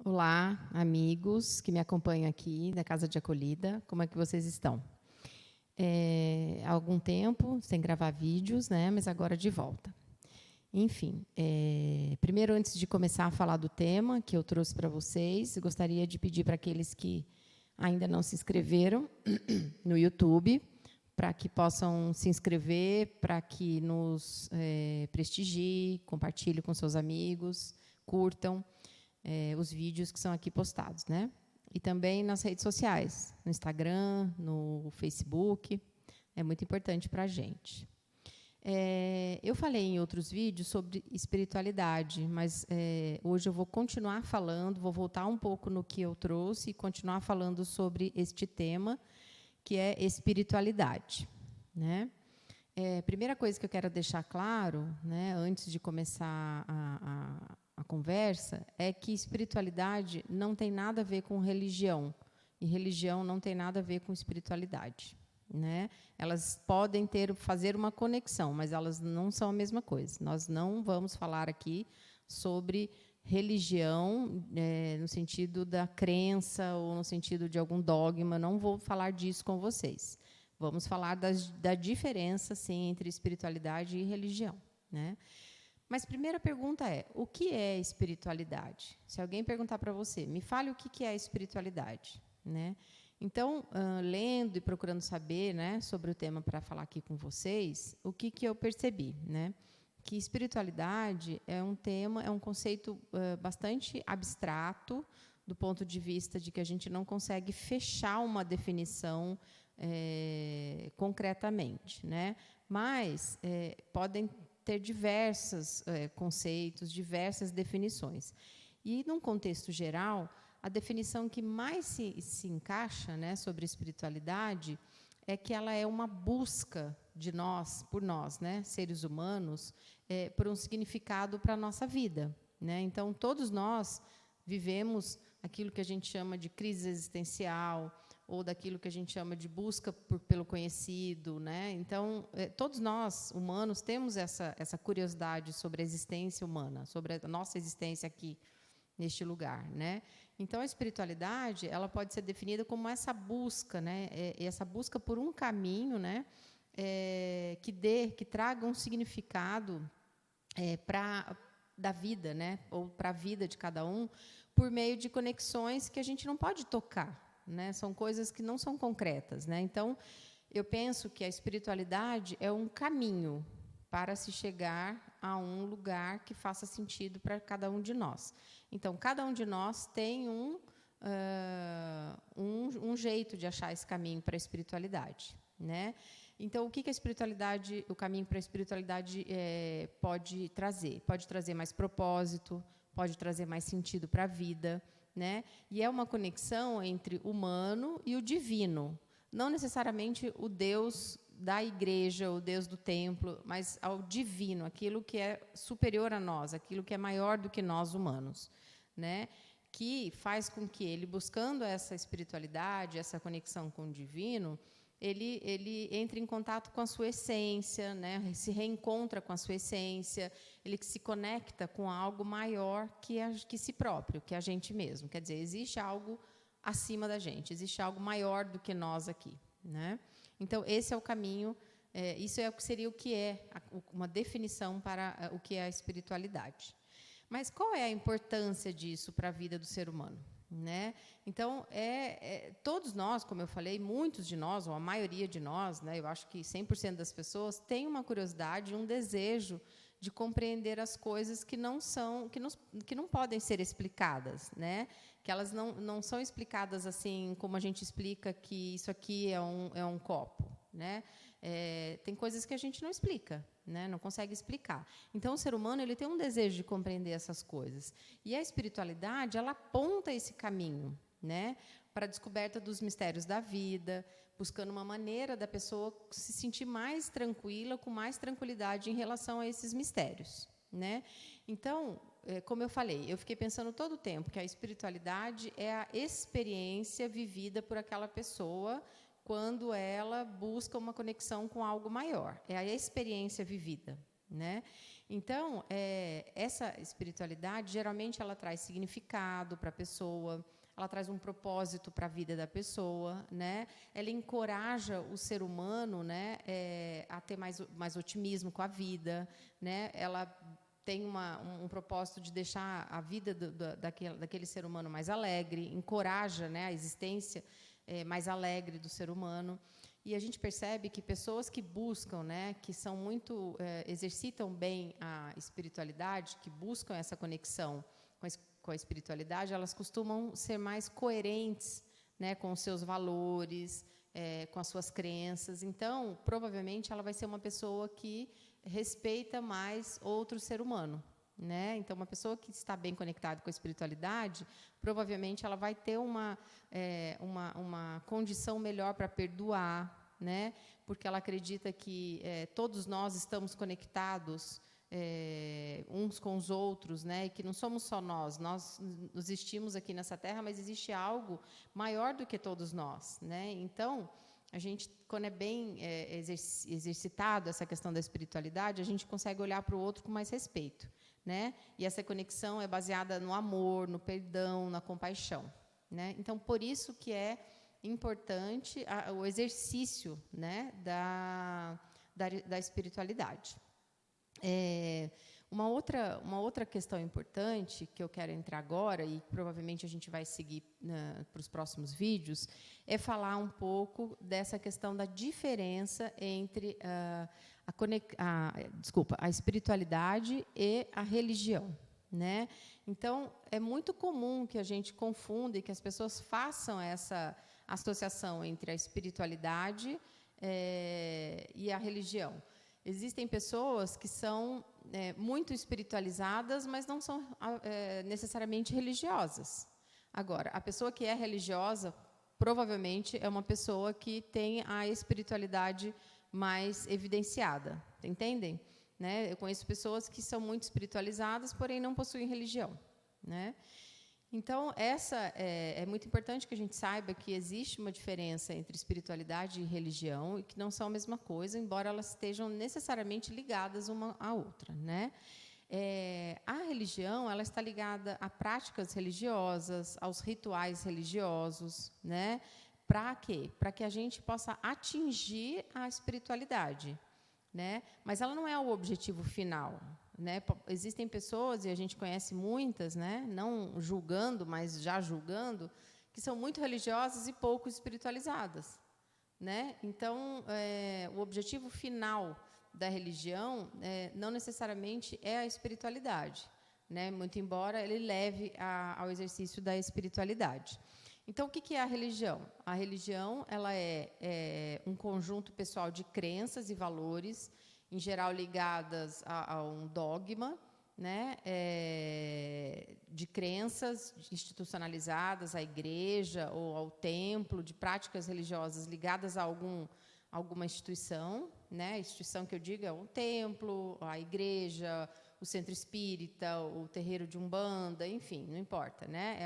Olá, amigos que me acompanham aqui da Casa de Acolhida, como é que vocês estão? Há algum tempo sem gravar vídeos, né? Mas agora de volta. Enfim, primeiro, antes de começar a falar do tema que eu trouxe para vocês, eu gostaria de pedir para aqueles que ainda não se inscreveram no YouTube, para que possam se inscrever, para que nos prestigiem, compartilhem com seus amigos, curtam os vídeos que são aqui postados, né? E também nas redes sociais, no Instagram, no Facebook, é muito importante para a gente. Eu falei em outros vídeos sobre espiritualidade, mas hoje eu vou continuar falando, vou voltar um pouco no que eu trouxe e continuar falando sobre este tema, que é espiritualidade, né? Primeira coisa que eu quero deixar claro, né, antes de começar a conversa, é que espiritualidade não tem nada a ver com religião, e religião não tem nada a ver com espiritualidade, né? Elas podem fazer uma conexão, mas elas não são a mesma coisa. Nós não vamos falar aqui sobre religião no sentido da crença ou no sentido de algum dogma, não vou falar disso com vocês. Vamos falar da diferença, sim, entre espiritualidade e religião, né? Mas a primeira pergunta é, o que é espiritualidade? Se alguém perguntar para você, me fale o que é espiritualidade, né? Então, lendo e procurando saber, né, sobre o tema para falar aqui com vocês, o que eu percebi, né? Que espiritualidade é um tema, é um conceito bastante abstrato, do ponto de vista de que a gente não consegue fechar uma definição concretamente, né? Mas podem ter diversos conceitos, diversas definições. E, num contexto geral, a definição que mais se encaixa, né, sobre espiritualidade é que ela é uma busca de nós, por nós, né, seres humanos, por um significado para a nossa vida, né? Então, todos nós vivemos aquilo que a gente chama de crise existencial, ou daquilo que a gente chama de busca pelo conhecido, né? Então, todos nós, humanos, temos essa curiosidade sobre a existência humana, sobre a nossa existência aqui, neste lugar, né? Então, a espiritualidade, ela pode ser definida como essa busca, né? Essa busca por um caminho, né? Que traga um significado da vida, né? Ou para a vida de cada um, por meio de conexões que a gente não pode tocar, né? São coisas que não são concretas, né? Então, eu penso que a espiritualidade é um caminho para se chegar a um lugar que faça sentido para cada um de nós. Então, cada um de nós tem um jeito de achar esse caminho para a espiritualidade, né? Então, o que a espiritualidade, o caminho para a espiritualidade pode trazer? Pode trazer mais propósito, pode trazer mais sentido para a vida, né? E é uma conexão entre o humano e o divino. Não necessariamente o Deus da igreja, o Deus do templo, mas ao divino, aquilo que é superior a nós, aquilo que é maior do que nós humanos, né? Que faz com que ele, buscando essa espiritualidade, essa conexão com o divino, ele entra em contato com a sua essência, né? Se reencontra com a sua essência, ele se conecta com algo maior que si próprio, que a gente mesmo. Quer dizer, existe algo acima da gente, existe algo maior do que nós aqui, né? Então, esse é o caminho, isso seria o que é uma definição para o que é a espiritualidade. Mas qual é a importância disso para a vida do ser humano, né? Então, todos nós, como eu falei, muitos de nós, ou a maioria de nós, né, eu acho que 100% das pessoas, têm uma curiosidade, um desejo de compreender as coisas que não podem ser explicadas, né? Que elas não são explicadas assim como a gente explica que isso aqui é um copo, né? Tem coisas que a gente não explica, né? Não consegue explicar. Então, o ser humano ele tem um desejo de compreender essas coisas. E a espiritualidade, ela aponta esse caminho, né, para a descoberta dos mistérios da vida, buscando uma maneira da pessoa se sentir mais tranquila, com mais tranquilidade em relação a esses mistérios, né? Então, como eu falei, eu fiquei pensando todo o tempo que a espiritualidade é a experiência vivida por aquela pessoa quando ela busca uma conexão com algo maior. É a experiência vivida, né? Então, essa espiritualidade, geralmente, ela traz significado para a pessoa, ela traz um propósito para a vida da pessoa, né? Ela encoraja o ser humano, né, a ter mais otimismo com a vida, né? Ela tem um propósito de deixar a vida daquele ser humano mais alegre, encoraja, né, a existência mais alegre do ser humano. E a gente percebe que pessoas que buscam, né, que são muito exercitam bem a espiritualidade, que buscam essa conexão com a espiritualidade, elas costumam ser mais coerentes, né, com os seus valores, com as suas crenças. Então, provavelmente, ela vai ser uma pessoa que respeita mais outro ser humano, né? Então, uma pessoa que está bem conectada com a espiritualidade, provavelmente ela vai ter uma condição melhor para perdoar, né? Porque ela acredita que todos nós estamos conectados uns com os outros, né? E que não somos só nós existimos aqui nessa terra, mas existe algo maior do que todos nós, né? Então, a gente, quando é bem exercitado essa questão da espiritualidade, a gente consegue olhar para o outro com mais respeito, né? E essa conexão é baseada no amor, no perdão, na compaixão, né? Então, por isso que é importante o exercício, né, da espiritualidade. Uma outra questão importante que eu quero entrar agora, e provavelmente a gente vai seguir para os próximos vídeos, é falar um pouco dessa questão da diferença entre a espiritualidade e a religião, né? Então, é muito comum que a gente confunda e que as pessoas façam essa associação entre a espiritualidade e a religião. Existem pessoas que são muito espiritualizadas, mas não são necessariamente religiosas. Agora, a pessoa que é religiosa, provavelmente é uma pessoa que tem a espiritualidade mais evidenciada. Entendem? Né? Eu conheço pessoas que são muito espiritualizadas, porém não possuem religião, né? Então, é muito importante que a gente saiba que existe uma diferença entre espiritualidade e religião e que não são a mesma coisa, embora elas estejam necessariamente ligadas uma à outra, né? A religião, ela está ligada a práticas religiosas, aos rituais religiosos, né? Para quê? Para que a gente possa atingir a espiritualidade, né? Mas ela não é o objetivo final, né? Existem pessoas, e a gente conhece muitas, né? Não julgando, mas já julgando, que são muito religiosas e pouco espiritualizadas, né? Então, o objetivo final da religião não necessariamente é a espiritualidade, né? Muito embora ele leve ao exercício da espiritualidade. Então, o que é a religião? A religião ela é um conjunto pessoal de crenças e valores, em geral ligadas a um dogma, né, de crenças institucionalizadas à igreja ou ao templo, de práticas religiosas ligadas a alguma instituição, né? A instituição que eu digo é o templo, a igreja, o centro espírita, o terreiro de Umbanda, enfim, não importa, né?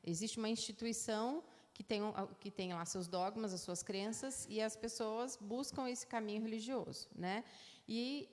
Existe uma instituição que tem lá seus dogmas, as suas crenças, e as pessoas buscam esse caminho religioso, né? E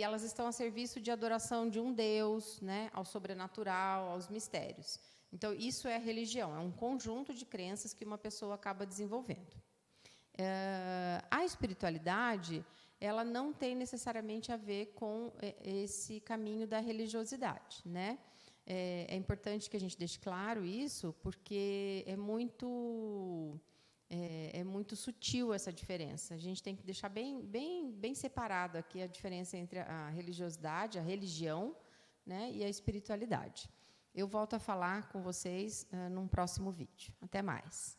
elas estão a serviço de adoração de um Deus, né? Ao sobrenatural, aos mistérios. Então, isso é religião, é um conjunto de crenças que uma pessoa acaba desenvolvendo. A espiritualidade, ela não tem necessariamente a ver com esse caminho da religiosidade, né? É importante que a gente deixe claro isso, porque é muito sutil essa diferença. A gente tem que deixar bem separado aqui a diferença entre a religiosidade, a religião, né, e a espiritualidade. Eu volto a falar com vocês num próximo vídeo. Até mais.